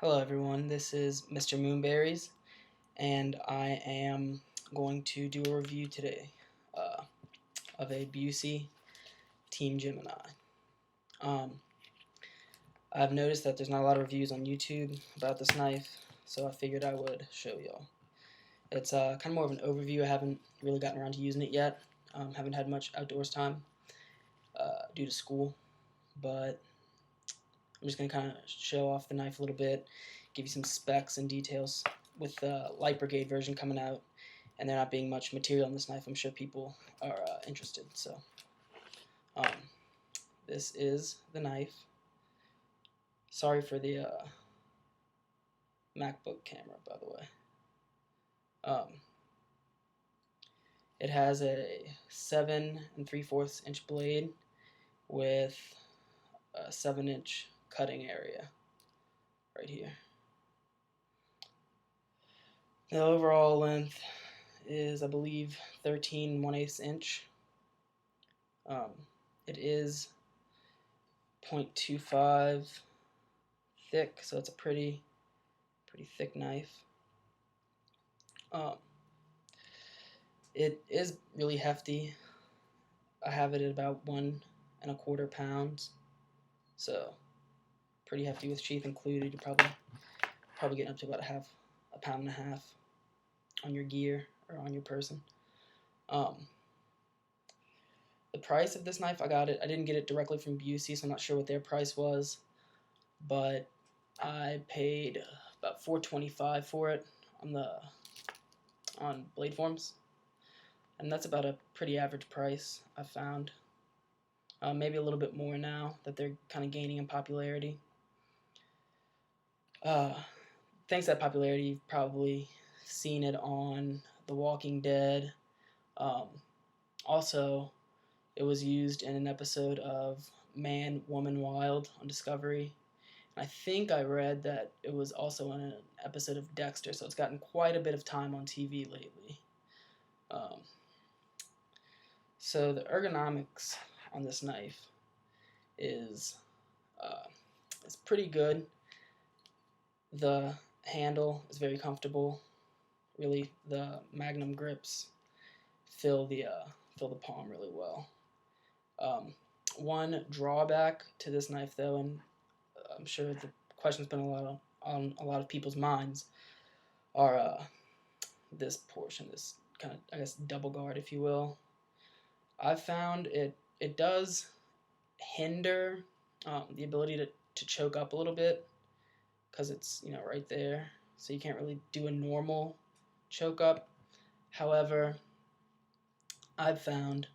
Hello everyone, this is Mr. Moonberries, and I am going to do a review today uh, of a Busse Team Gemini. Um, I've noticed that there's not a lot of reviews on YouTube about this knife, so I figured I would show y'all. It's kind of more of an overview. I haven't really gotten around to using it yet. Haven't had much outdoors time due to school, but I'm just going to kind of show off the knife a little bit, give you some specs and details. With the Light Brigade version coming out and there not being much material on this knife, I'm sure people are interested. So um, this is the knife. Sorry for the MacBook camera, by the way. It has a 7 3/4 inch blade with a 7-inch cutting area right here. The overall length is, I believe, 13 1/8 inch. It is 0.25 thick, so it's a pretty thick knife. It is really hefty. I have it at about 1¼ pounds, so pretty hefty with sheath included. You're probably getting up to about a pound and a half on your gear or on your person. The price of this knife, I didn't get it directly from Busse, so I'm not sure what their price was, but I paid about $4.25 for it on Blade Forms, and that's about a pretty average price I've found. Maybe a little bit more now that they're kind of gaining in popularity. Thanks to that popularity, you've probably seen it on The Walking Dead. Also, it was used in an episode of Man, Woman, Wild on Discovery. I think I read that it was also in an episode of Dexter, so it's gotten quite a bit of time on TV lately. So the ergonomics on this knife is pretty good. The handle is very comfortable. Really, the Magnum grips fill the palm really well. One drawback to this knife, though, and I'm sure the question's been on a lot of people's minds, are this portion, this kind of, I guess, double guard, if you will. I've found it does hinder the ability to choke up a little bit, because it's right there, so you can't really do a normal choke up. However, I've found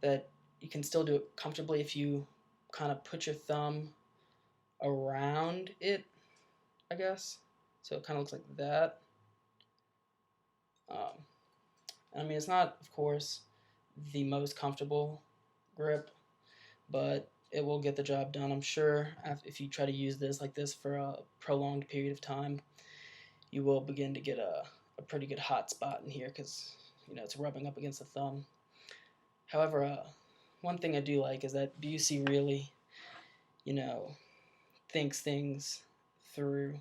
that you can still do it comfortably if you kind of put your thumb around it, I guess. So it kind of looks like that. I mean, it's not, of course, the most comfortable grip, but it will get the job done. I'm sure if you try to use this like this for a prolonged period of time, you will begin to get a pretty good hot spot in here, because it's rubbing up against the thumb. However, one thing I do like is that Busse really thinks things through.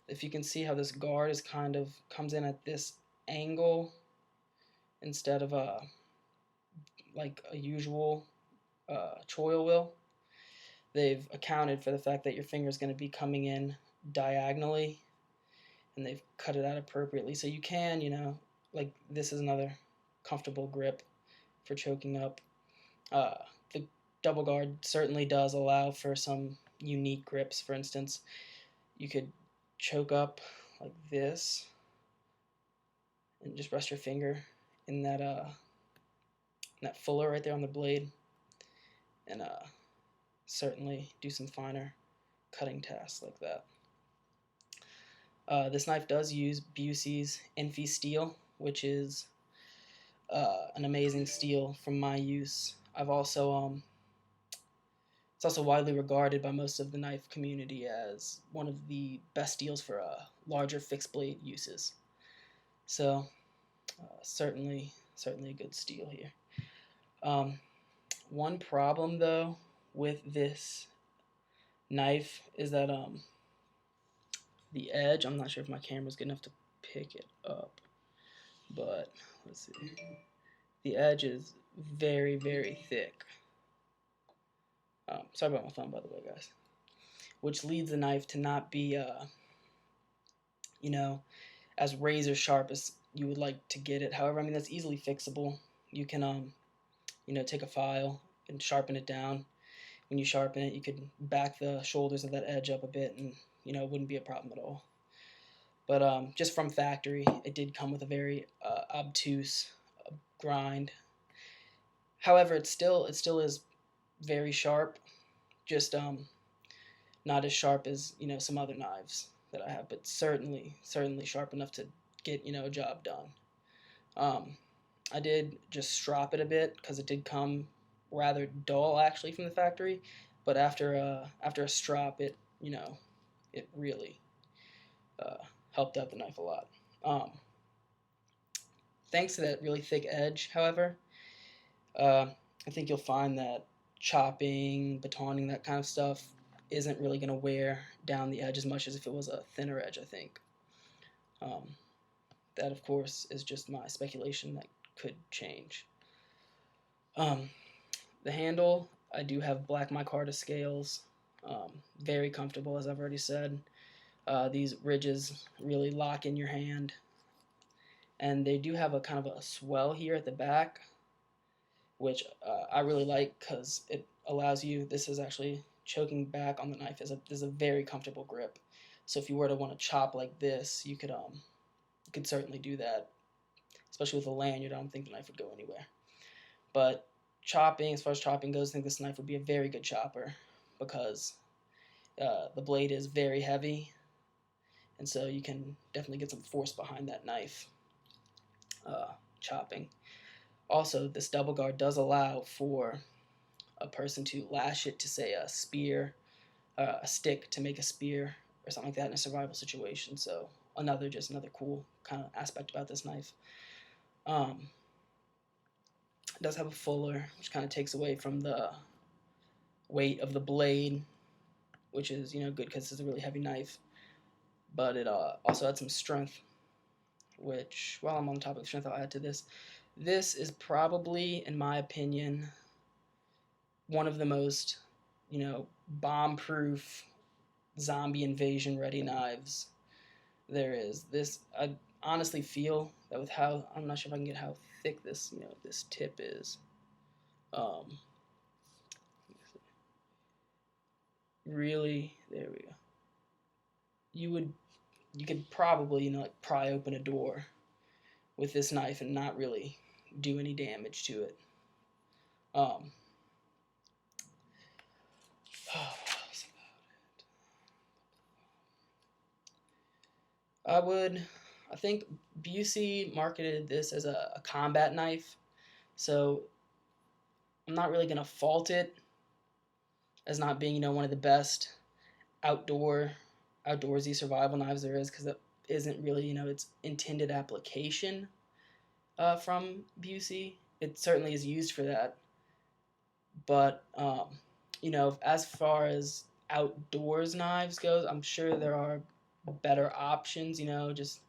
If you can see how this guard is comes in at this angle instead of like a usual choil will, they've accounted for the fact that your finger is going to be coming in diagonally, and they've cut it out appropriately, so you can, like, this is another comfortable grip for choking up. The double guard certainly does allow for some unique grips. For instance, you could choke up like this and just rest your finger in that fuller right there on the blade, and certainly do some finer cutting tasks like that. This knife does use Busse's Enfi steel, which is an amazing steel from my use. I've also it's also widely regarded by most of the knife community as one of the best steels for larger fixed blade uses. So certainly a good steel here. One problem, though, with this knife is that the edge. I'm not sure if my camera's good enough to pick it up, but let's see. The edge is very, very thick. Sorry about my phone, by the way, guys. Which leads the knife to not be, you know, as razor sharp as you would like to get it. However, I mean, that's easily fixable. You can, you know, take a file and sharpen it down. When you sharpen it, you could back the shoulders of that edge up a bit, and, you know, it wouldn't be a problem at all. But just from factory, it did come with a very obtuse grind. However, it still is very sharp. Just not as sharp as, you know, some other knives that I have, but certainly sharp enough to get, you know, a job done. I did just strop it a bit because it did come rather dull actually from the factory, but after a strop, it, you know, it really helped out the knife a lot. Thanks to that really thick edge, however, I think you'll find that chopping, batoning, that kind of stuff isn't really going to wear down the edge as much as if it was a thinner edge, I think. That, of course, is just my speculation. That could change. The handle, I do have black micarta scales. Very comfortable, as I've already said. These ridges really lock in your hand. And they do have a kind of a swell here at the back, which I really like because it allows you, this is actually choking back on the knife, is a very comfortable grip. So if you were to want to chop like this, you could certainly do that, especially with a lanyard. I don't think the knife would go anywhere. But chopping, as far as chopping goes, I think this knife would be a very good chopper because the blade is very heavy, and so you can definitely get some force behind that knife chopping. Also, this double guard does allow for a person to lash it to, say, a spear, a stick to make a spear or something like that in a survival situation. So another cool kind of aspect about this knife. It does have a fuller, which kind of takes away from the weight of the blade, which is, you know, good because it's a really heavy knife. But it also had some strength, which, while I'm on the topic of strength, I'll add to this. This is probably, in my opinion, one of the most, you know, bomb-proof, zombie invasion ready knives there is. This, I honestly feel that with how, I'm not sure if I can get how thick this, you know, this tip is. Really, there we go. You could probably, you know, like pry open a door with this knife and not really do any damage to it. What else about it? I think Busse marketed this as a combat knife, so I'm not really gonna fault it as not being, you know, one of the best outdoorsy survival knives there is, because it isn't really, you know, its intended application from Busse. It certainly is used for that, but you know, as far as outdoors knives goes, I'm sure there are better options. You know, just,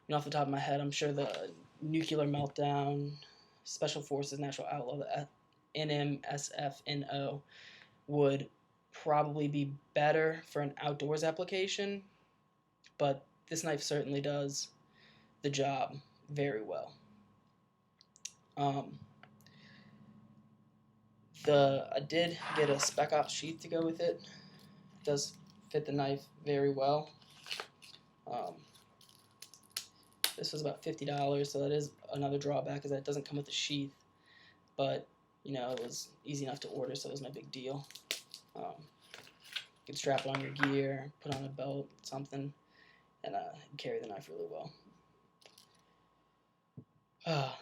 you know, off the top of my head, I'm sure the Nuclear Meltdown, Special Forces Natural Outlaw, the NMSFNO, would probably be better for an outdoors application, but this knife certainly does the job very well. I did get a Spec Ops sheath to go with it. It does fit the knife very well. This was about $50, so that is another drawback, is that it doesn't come with a sheath. But, you know, it was easy enough to order, so it was no big deal. You can strap it on your gear, put on a belt, something, and carry the knife really well.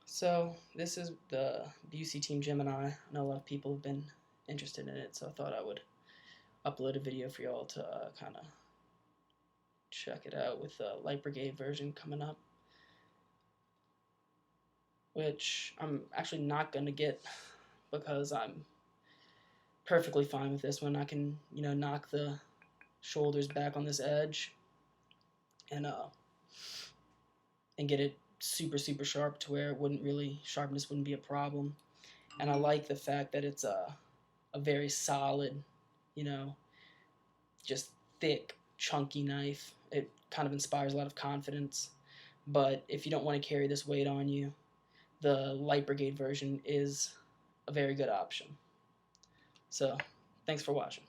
So this is the Busse Team Gemini. I know a lot of people have been interested in it, so I thought I would upload a video for y'all to kind of check it out, with the Light Brigade version coming up, which I'm actually not going to get because I'm perfectly fine with this one. I can, you know, knock the shoulders back on this edge, and get it super sharp to where it wouldn't really, sharpness wouldn't be a problem. And I like the fact that it's a very solid, you know, just thick, chunky knife. It kind of inspires a lot of confidence. But if you don't want to carry this weight on you, the Light Brigade version is a very good option. So, thanks for watching.